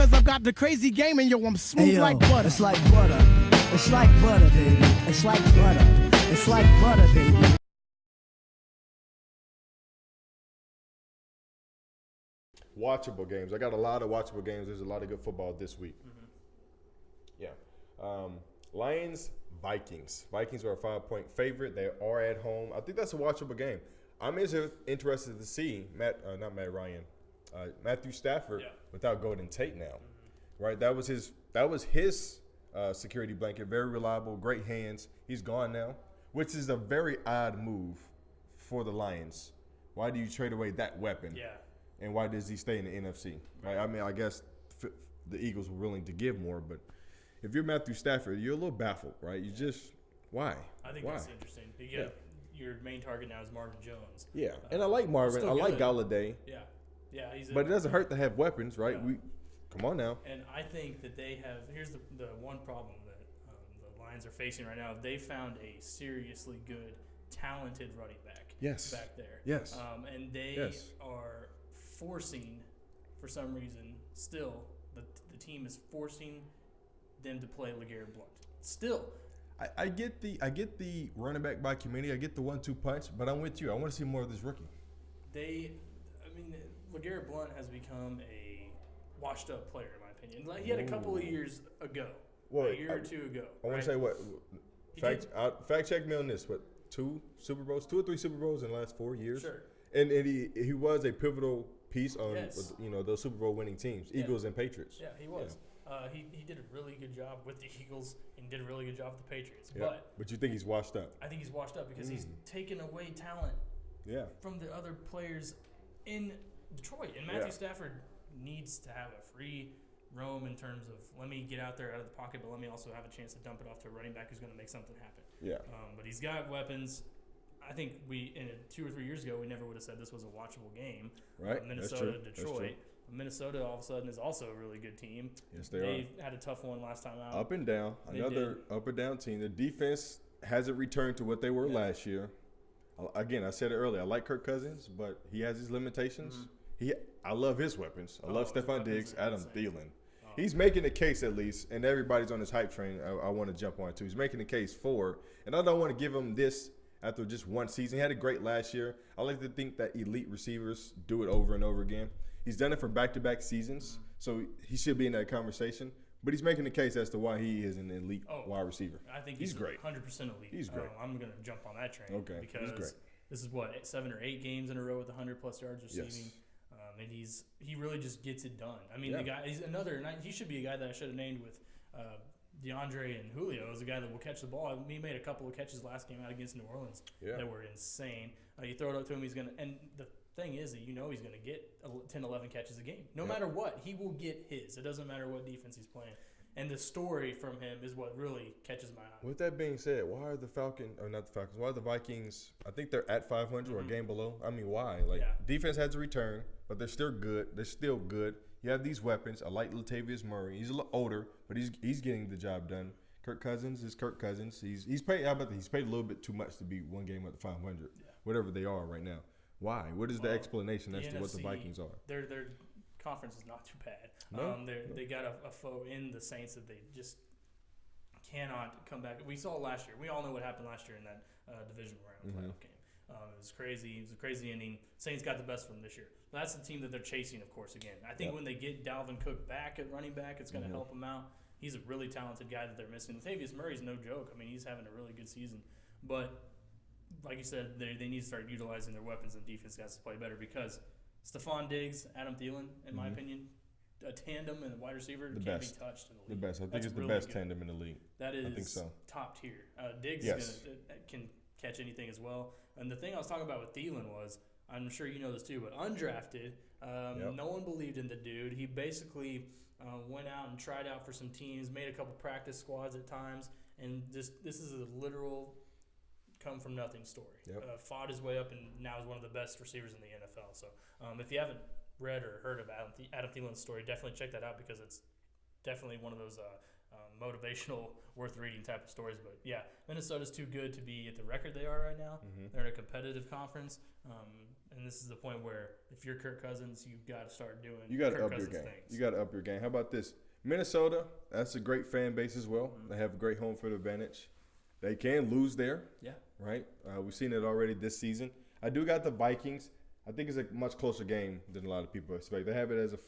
cause I've got the crazy game and yo, I'm smooth like butter. It's like butter. It's like butter, baby. It's like butter. It's like butter, baby. Watchable games. I got a lot of watchable games. There's a lot of good football this week. Yeah. Lions, Vikings. Vikings are a 5-point favorite. They are at home. I think that's a watchable game. I'm interested to see Matthew Stafford without Golden Tate now. Right? That was his security blanket. Very reliable, great hands. He's gone now, which is a very odd move for the Lions. Why do you trade away that weapon? Yeah. And why does he stay in the NFC? Right? I mean, I guess the Eagles were willing to give more, but if you're Matthew Stafford, you're a little baffled, right? You just why? I think that's interesting. Your main target now is Marvin Jones. Yeah, and I like Marvin. I like Galladay. Yeah, but it doesn't hurt to have weapons, right? Yeah. Come on now. And I think that they have. Here's the one problem that the Lions are facing right now. They found a seriously good, talented running back. Yes. Back there. Yes. And they are forcing, for some reason, still the team is forcing them to play LeGarrette Blount. Still. I get the running back by committee. I get the 1-2 punch, but I'm with you. I want to see more of this rookie. LeGarrette Blount has become a washed-up player, in my opinion. Like, he had a couple of years ago, a year or two ago. I want to say what? Fact check me on this. What, 2 or 3 Super Bowls in the last 4 years? Sure. And he was a pivotal piece on those Super Bowl winning teams, Eagles and Patriots. Yeah, he was. Yeah. He did a really good job with the Eagles and did a really good job with the Patriots. Yeah. But you think he's washed up? I think he's washed up because he's taken away talent from the other players in Detroit. And Matthew Stafford needs to have a free roam in terms of, let me get out there out of the pocket, but let me also have a chance to dump it off to a running back who's going to make something happen. Yeah. But he's got weapons. I think in 2 or 3 years ago, we never would have said this was a watchable game. Right. Minnesota, Detroit. Minnesota all of a sudden is also a really good team. Yes, they had a tough one last time out. Up and down. Another up and down team. The defense hasn't returned to what they were last year. Again, I said it earlier. I like Kirk Cousins, but he has his limitations. I love his weapons. I love Stephon Diggs, Adam Thielin. He's making a case at least, and everybody's on his hype train. I want to jump on it too. He's making a case for, and I don't want to give him this after just one season. He had a great last year. I like to think that elite receivers do it over and over again. He's done it for back-to-back seasons, so he should be in that conversation. But he's making the case as to why he is an elite wide receiver. I think he's great. 100% elite. He's great. I'm going to jump on that train. Okay, because he's great. This is 7 or 8 games in a row with 100+ yards receiving. Yes. And he really just gets it done. I mean, the guy, he should be a guy that I should have named with DeAndre and Julio is a guy that will catch the ball. He made a couple of catches last game out against New Orleans that were insane. You throw it up to him, he's going to – and the thing is that he's going to get 10, 11 catches a game. No matter what, he will get his. It doesn't matter what defense he's playing. And the story from him is what really catches my eye. With that being said, why are why are the Vikings, I think they're at 500 or a game below? I mean, why? Defense has to return, but they're still good. You have these weapons. I like Latavius Murray. He's a little older, but he's getting the job done. Kirk Cousins is Kirk Cousins. He's paid a little bit too much to be one game at the 500, whatever they are right now. Why? What is the explanation as to what the Vikings are? Their conference is not too bad. No? They got a foe in the Saints that they just cannot come back. We saw last year. We all know what happened last year in that division round playoff game. It was crazy. It was a crazy inning. Saints got the best from this year. That's the team that they're chasing, of course, again. I think when they get Dalvin Cook back at running back, it's going to help them out. He's a really talented guy that they're missing. Latavius Murray's no joke. I mean, he's having a really good season. But like you said, they need to start utilizing their weapons, and defense has to play better because Stephon Diggs, Adam Thielen, in my opinion, a tandem and a wide receiver can't be touched in the league. The best. I think it's the best tandem in the league. That is I think so. Top tier. Diggs can catch anything as well. And the thing I was talking about with Thielen was, I'm sure you know this too, but undrafted. No one believed in the dude. He basically went out and tried out for some teams, made a couple practice squads at times, and this is a literal come-from-nothing story. Fought his way up and now is one of the best receivers in the NFL. So if you haven't read or heard of Adam Thielen's story, definitely check that out because it's definitely one of those motivational, worth reading type of stories. But yeah, Minnesota's too good to be at the record they are right now. Mm-hmm. They're in a competitive conference, and this is the point where if you're Kirk Cousins, you've got to start doing. You got to Kirk up your Cousins game. things. You got to up your game. How about this? Minnesota, that's a great fan base as well. Mm-hmm. They have a great home field advantage. They can lose there. Yeah. Right? We've seen it already this season. I do got the Vikings. I think it's a much closer game than a lot of people expect. They have it as a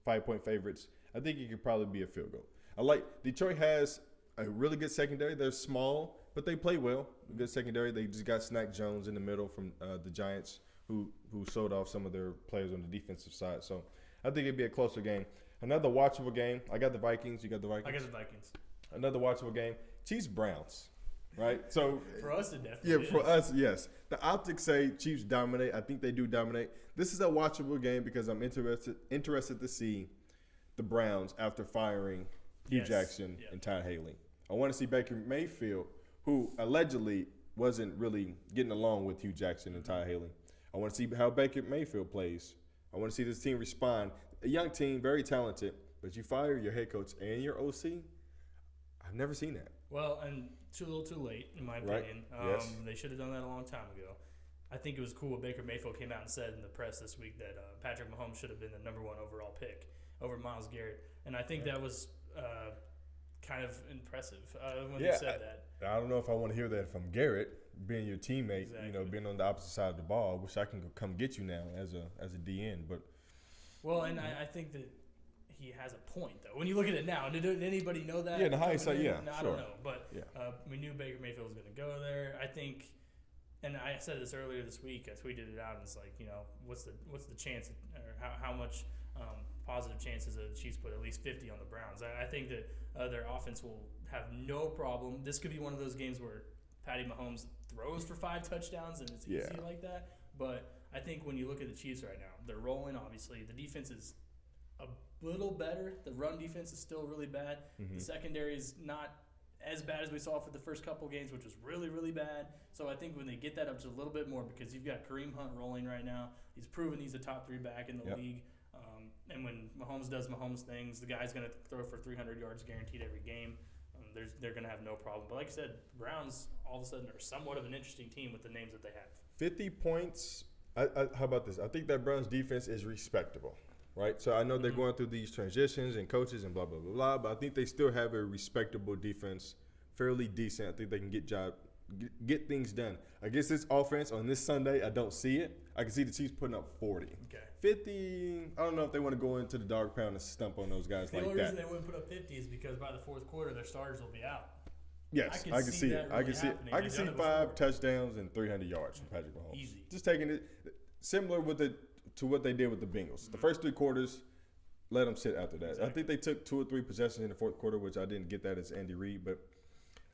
5-point favorites. I think it could probably be a field goal. I like Detroit has a really good secondary. They're small, but they play well. A good secondary. They just got Snack Jones in the middle from the Giants, who sold off some of their players on the defensive side. So I think it'd be a closer game. Another watchable game. I got the Vikings. You got the Vikings? I got the Vikings. Another watchable game. Chiefs-Browns. Right? So for us, it definitely is. for us, yes. The optics say Chiefs dominate. I think they do dominate. This is a watchable game because I'm interested to see the Browns after firing Hugh Jackson and Todd Haley. I want to see Baker Mayfield, who allegedly wasn't really getting along with Hugh Jackson and Todd Haley. I want to see how Baker Mayfield plays. I want to see this team respond. A young team, very talented, but you fire your head coach and your OC? I've never seen that. Well, and too little too late, in my opinion. Yes. They should have done that a long time ago. I think it was cool what Baker Mayfield came out and said in the press this week that Patrick Mahomes should have been the number 1 overall pick over Myles Garrett. And I think that was kind of impressive when he said that. I don't know if I want to hear that from Garrett, being your teammate, being on the opposite side of the ball. I wish I can come get you now as a DN. But and I think that he has a point, though. When you look at it now, did anybody know that? Yeah, the hindsight, No, sure. I don't know. But we knew Baker Mayfield was going to go there. I think, and I said this earlier this week. I tweeted it out, and it's like, what's the chance, or how much positive chances that the Chiefs put at least 50 on the Browns? I think that their offense will have no problem. This could be one of those games where Patty Mahomes throws for 5 touchdowns, and it's easy like that. But I think when you look at the Chiefs right now, they're rolling, obviously. The defense is a little better. The run defense is still really bad. Mm-hmm. The secondary is not as bad as we saw for the first couple games, which was really, really bad. So I think when they get that up to a little bit more, because you've got Kareem Hunt rolling right now. He's proven he's a top 3 back in the league. And when Mahomes does Mahomes things, the guy's going to throw for 300 yards guaranteed every game. They're going to have no problem. But like I said, Browns all of a sudden are somewhat of an interesting team with the names that they have. 50 points. How about this? I think that Browns defense is respectable, right? So I know they're going through these transitions and coaches and blah, blah, blah, blah, but I think they still have a respectable defense, fairly decent. I think they can get things done. Against this offense on this Sunday, I don't see it. I can see the Chiefs putting up 40. Okay. 50, I don't know if they want to go into the dog pound and stump on those guys like that. The only reason they wouldn't put up 50 is because by the fourth quarter, their starters will be out. Yes, I can see it. I can see 5 touchdowns and 300 yards from Patrick Mahomes. Easy. Just taking it similar to what they did with the Bengals. The first 3 quarters, let them sit after that. Exactly. I think they took 2 or 3 possessions in the fourth quarter, which I didn't get that as Andy Reid, but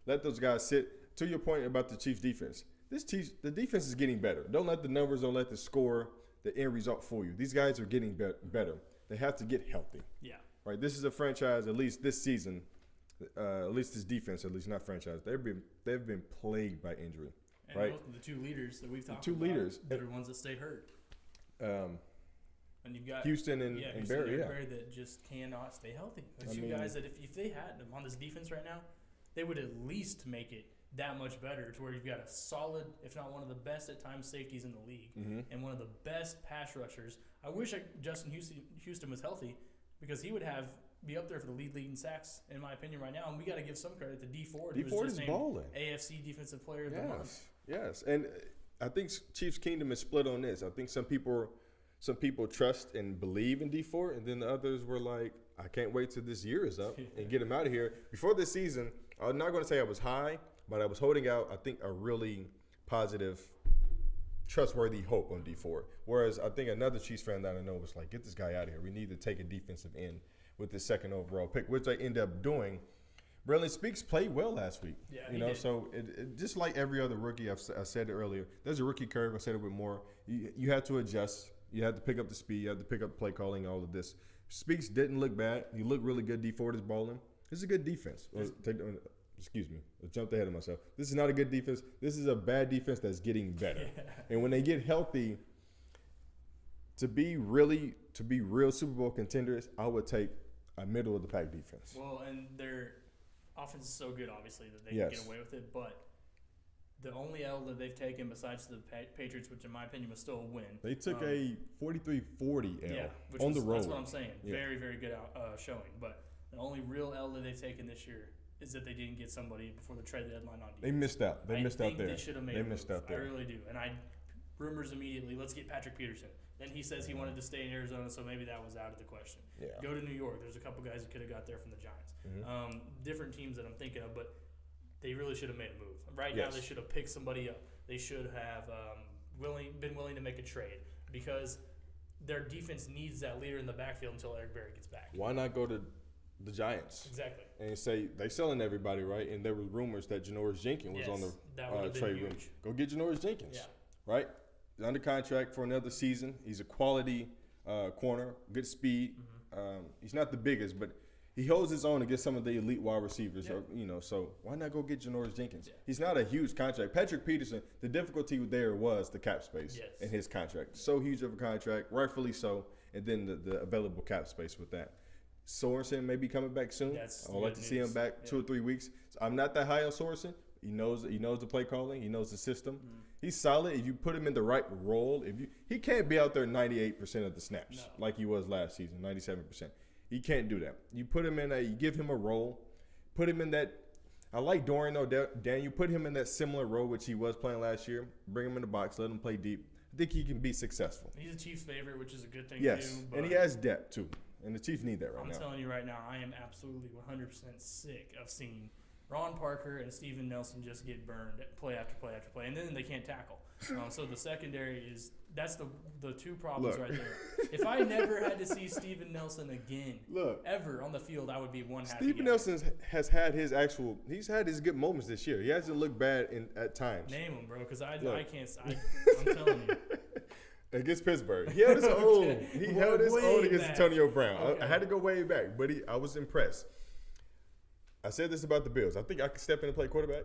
let those guys sit. To your point about the Chiefs defense, the defense is getting better. Don't let the numbers, don't let the score, the end result fool you. These guys are getting better. They have to get healthy. Yeah. Right. This is a franchise, at least this season, at least this defense, at least not franchise. They've been plagued by injury. And right. Most of the 2 leaders that we've talked about, they're the ones that stay hurt. And you've got Houston and Barry, that just cannot stay healthy. There's guys that if they had them on this defense right now, they would at least make it that much better to where you've got a solid, if not one of the best at times, safeties in the league, and one of the best pass rushers. I wish Justin Houston was healthy because he would be up there for the lead in sacks, in my opinion, right now. And we got to give some credit to D Ford. D Ford is balling. AFC Defensive Player of the Month. Yes, and I think Chiefs Kingdom is split on this. I think some people trust and believe in D Ford, and then the others were like, I can't wait till this year is up and get him out of here. Before this season, I'm not going to say I was high, but I was holding out, I think, a really positive, trustworthy hope on D Ford. Whereas I think another Chiefs fan that I know was like, get this guy out of here. We need to take a defensive end with the 2nd overall pick, which they end up doing. Brandon Speaks played well last week. Yeah, he did. So it just like every other rookie, I said it earlier, there's a rookie curve. I said it with more. You have to adjust. You have to pick up the speed. You have to pick up play calling, all of this. Speaks didn't look bad. He looked really good. D Ford is balling. This is a good defense. Excuse me, I jumped ahead of myself. This is not a good defense. This is a bad defense that's getting better. Yeah. And when they get healthy, to be real Super Bowl contenders, I would take a middle of the pack defense. Well, and their offense is so good, obviously, that they can get away with it. But the only L that they've taken besides the Patriots, which in my opinion was still a win. They took a 43-40 L on the road. That's what I'm saying. Yeah. Very, very good showing. But the only real L that they've taken this year is that they didn't get somebody before the trade deadline on defense. They missed out. They missed out there. They should have made a move. I really do. And rumors immediately, let's get Patrick Peterson. Then he says he wanted to stay in Arizona, so maybe that was out of the question. Yeah. Go to New York. There's a couple guys who could have got there from the Giants. Mm-hmm. Different teams that I'm thinking of, but they really should have made a move. Right now, they should have picked somebody up. They should have been willing to make a trade because their defense needs that leader in the backfield until Eric Berry gets back. Why not go to the Giants? Exactly. And say they selling everybody, right? And there were rumors that Janoris Jenkins was on the trade room. Go get Janoris Jenkins, right? He's under contract for another season. He's a quality corner, good speed. He's not the biggest, but he holds his own against some of the elite wide receivers. So why not go get Janoris Jenkins? Yeah. He's not a huge contract. Patrick Peterson, the difficulty there was the cap space in his contract. So huge of a contract, rightfully so, and then the available cap space with that. Sorensen may be coming back soon. I would like to see him back 2 or 3 weeks. So I'm not that high on Sorensen. He knows the play calling. He knows the system. He's solid. If you put him in the right role, he can't be out there 98% of the snaps like he was last season, 97%. He can't do that. You put him in you give him a role, put him in that. I like Dorian O'Daniel. Put him in that similar role which he was playing last year. Bring him in the box, let him play deep. I think he can be successful. He's a Chiefs favorite, which is a good thing. Yes, too, and he has depth too, and the Chiefs need that right now. I'm telling you right now, I am absolutely 100% sick of seeing Ron Parker and Steven Nelson just get burned play after play after play, and then they can't tackle. So the secondary that's the two problems right there. If I never had to see Steven Nelson again, ever on the field, I would be one happy. Steven Nelson has had he's had his good moments this year. He hasn't looked bad at times. Name him, bro, because I can't. I'm telling you. Against Pittsburgh, he held his own. He held his own against Antonio Brown. Okay. I had to go way back, but I was impressed. I said this about the Bills. I think I could step in and play quarterback.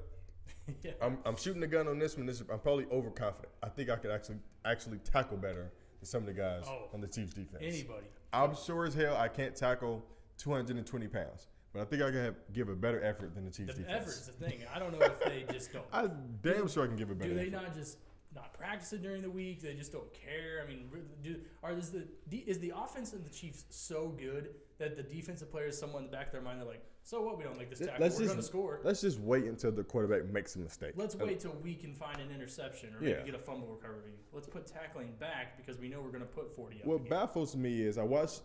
Yeah. I'm shooting the gun on this one. I'm probably overconfident. I think I could actually tackle better than some of the guys on the Chiefs defense. Anybody. I'm sure as hell I can't tackle 220 pounds, but I think I can give a better effort than the Chiefs defense. The effort's the thing. I don't know if they just don't. I'm damn sure I can give a better effort. Do they not practice it during the week? They just don't care. I mean, is the offense of the Chiefs so good that the defensive players, someone in the back of their mind, they're like, so what? We don't make this tackle. We're going to score. Let's just wait until the quarterback makes a mistake. Let's wait till we can find an interception or maybe get a fumble recovery. Let's put tackling back because we know we're going to put 40 up. What baffles me is I watched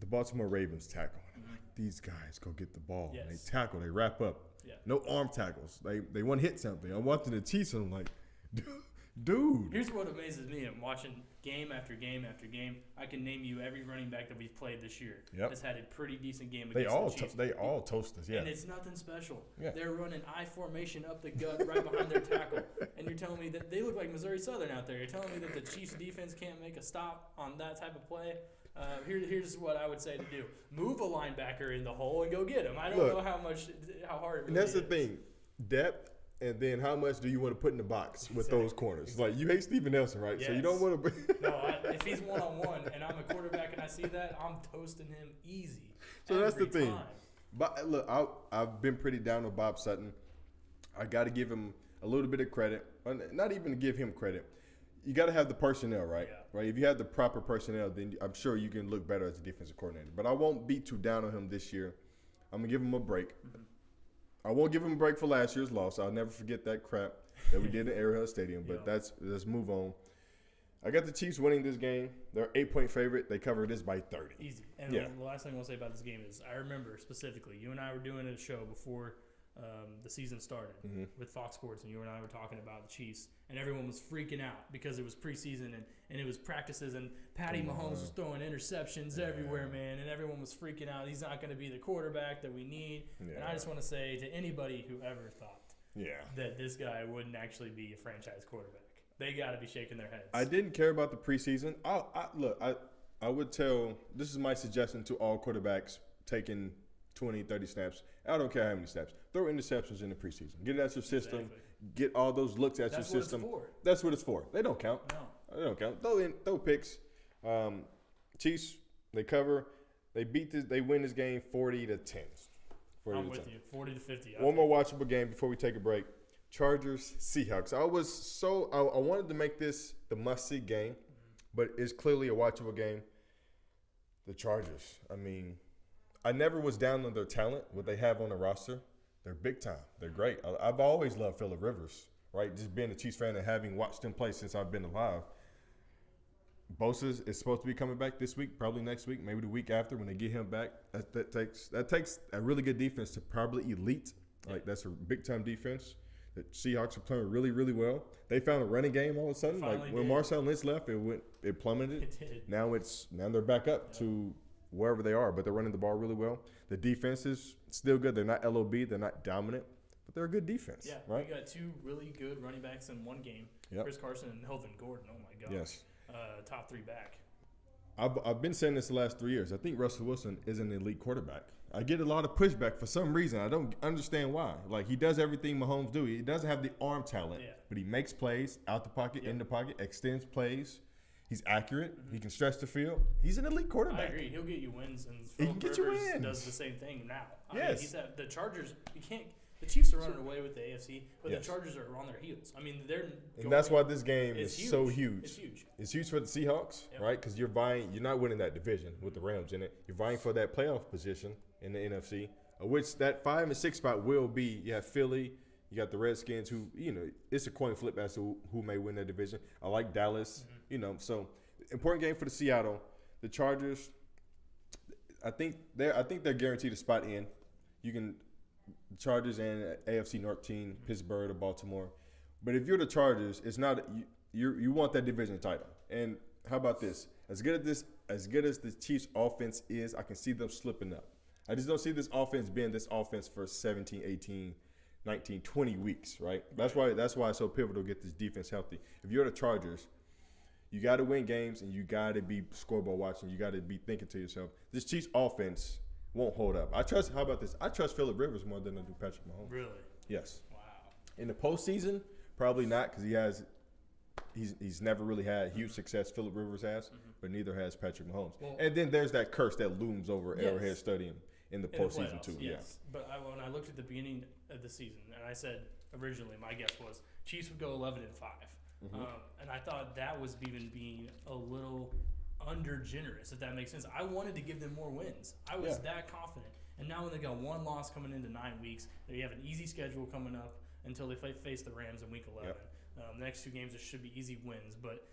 the Baltimore Ravens tackle. And I'm like, these guys go get the ball. Yes. They tackle. They wrap up. Yeah. No arm tackles. They want to hit something. I'm watching the Chiefs and I'm like, dude. Here's what amazes me. I'm watching game after game after game. I can name you every running back that we've played this year has had a pretty decent game against the Chiefs. They all toast us, And it's nothing special. Yeah. They're running I formation up the gut right behind their tackle. And you're telling me that they look like Missouri Southern out there. You're telling me that the Chiefs defense can't make a stop on that type of play? Here's what I would say to do. Move a linebacker in the hole and go get him. I don't know how hard it really is. And that's the thing. Depth. And then how much do you want to put in the box with those corners? Like, you hate Steven Nelson, right? Yes. So you don't want to – No, if he's one-on-one and I'm a quarterback and I see that, I'm toasting him easy. So that's the thing. Time. But look, I've been pretty down with Bob Sutton. I got to give him a little bit of credit. Not even to give him credit. You got to have the personnel, right? Yeah. Right. If you have the proper personnel, then I'm sure you can look better as a defensive coordinator. But I won't be too down on him this year. I'm going to give him a break. Mm-hmm. I won't give him a break for last year's loss. I'll never forget that crap that we did in Arrowhead Stadium. But let's move on. I got the Chiefs winning this game. They're 8-point favorite. They covered this by 30. Easy. And the last thing I want to say about this game is I remember specifically you and I were doing a show before the season started with Fox Sports, and you and I were talking about the Chiefs, and everyone was freaking out because it was preseason and it was practices, and Patty Mahomes was throwing interceptions everywhere, man, and everyone was freaking out. He's not going to be the quarterback that we need. Yeah. And I just want to say to anybody who ever thought that this guy wouldn't actually be a franchise quarterback, they got to be shaking their heads. I didn't care about the preseason. I would tell – this is my suggestion to all quarterbacks taking 20, 30 snaps. I don't care how many snaps. Throw interceptions in the preseason. Get it out your system. Exactly. Get all those looks at your system. That's what it's for. They don't count. No. They don't count. Throw picks. Chiefs, they cover. They win this game 40-10. I'm with you. 40-50. One more watchable game before we take a break. Chargers Seahawks. I wanted to make this the must-see game, but it's clearly a watchable game. The Chargers. I mean, I never was down on their talent, what they have on the roster. They're big time. They're great. I've always loved Phillip Rivers, right? Just being a Chiefs fan and having watched him play since I've been alive. Bosa is supposed to be coming back this week, probably next week, maybe the week after when they get him back. That takes a really good defense to probably elite. Like, that's a big-time defense. The Seahawks are playing really, really well. They found a running game all of a sudden. Like, when Marshawn Lynch left, it plummeted. It did. Now they're back up to wherever they are, but they're running the ball really well. The defense is still good. They're not LOB. They're not dominant, but they're a good defense. Yeah, right? We got two really good running backs in one game. Yep. Chris Carson and Melvin Gordon. Oh, my God. Yes. Top three back. I've been saying this the last 3 years. I think Russell Wilson is an elite quarterback. I get a lot of pushback for some reason. I don't understand why. Like, he does everything Mahomes do. He doesn't have the arm talent, but he makes plays out the pocket, in the pocket, extends plays. He's accurate. He can stretch the field. He's an elite quarterback. I agree. He'll get you wins, and He can get you Rivers wins. does the same thing now. Yes. The Chargers, you can't. The Chiefs are running away with the AFC, but the Chargers are on their heels. I mean, and that's why this game is huge. so huge. It's huge. It's huge for the Seahawks, right? Because you're not winning that division with the Rams in it. You're vying for that playoff position in the NFC, which that 5 and 6 spot will be. You have Philly, you got the Redskins, who it's a coin flip as to who may win that division. I like Dallas, so important game for the Seattle. The Chargers, I think they're guaranteed a spot in. You can. Chargers and AFC North team, Pittsburgh or Baltimore. But if you're the Chargers, it's not you want that division title. And how about this? As good as the Chiefs offense is, I can see them slipping up. I just don't see this offense being this offense for 17, 18, 19, 20 weeks, right? That's why it's so pivotal to get this defense healthy. If you're the Chargers, you got to win games and you got to be scoreboard watching. You got to be thinking to yourself, this Chiefs offense won't hold up. How about this? I trust Phillip Rivers more than I do Patrick Mahomes. Really? Yes. Wow. In the postseason, probably not, because he's never really had huge success. Phillip Rivers has, but neither has Patrick Mahomes. Well, and then there's that curse that looms over Arrowhead Stadium in the postseason too. Yes. Yeah. But when I looked at the beginning of the season, and I said originally my guess was Chiefs would go 11-5, and I thought that was even being a little under generous, if that makes sense. I wanted to give them more wins. I was that confident. And now when they got one loss coming into 9 weeks, they have an easy schedule coming up until they face the Rams in week 11. The next two games should be easy wins. But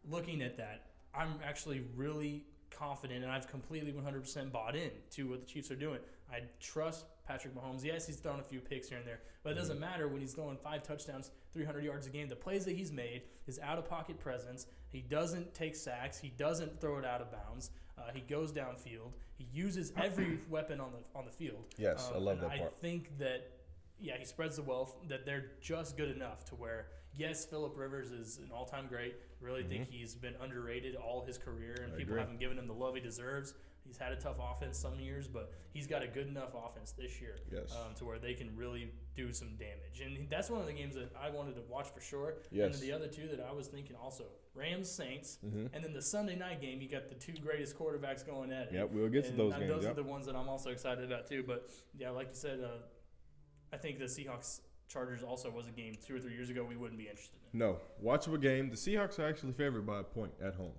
looking at that, I'm actually really confident, and I've completely 100% bought in to what the Chiefs are doing. I trust Patrick Mahomes. Yes, he's thrown a few picks here and there, but it doesn't matter when he's throwing 5 touchdowns, 300 yards a game. The plays that he's made, his out-of-pocket presence, he doesn't take sacks. He doesn't throw it out of bounds. He goes downfield. He uses every weapon on the field. Yes, I love that part. I think that, he spreads the wealth, that they're just good enough to where, yes, Phillip Rivers is an all-time great. Really think he's been underrated all his career, and people haven't given him the love he deserves. He's had a tough offense some years, but he's got a good enough offense this year to where they can really do some damage. And that's one of the games that I wanted to watch for sure. Yes. And then the other two that I was thinking also, Rams-Saints, and then the Sunday night game, you got the two greatest quarterbacks going at it. Yeah, we'll get to those games. Those are the ones that I'm also excited about too. But, like you said, I think the Seahawks-Chargers also was a game 2 or 3 years ago we wouldn't be interested in. No. Watchable game. The Seahawks are actually favored by a point at home.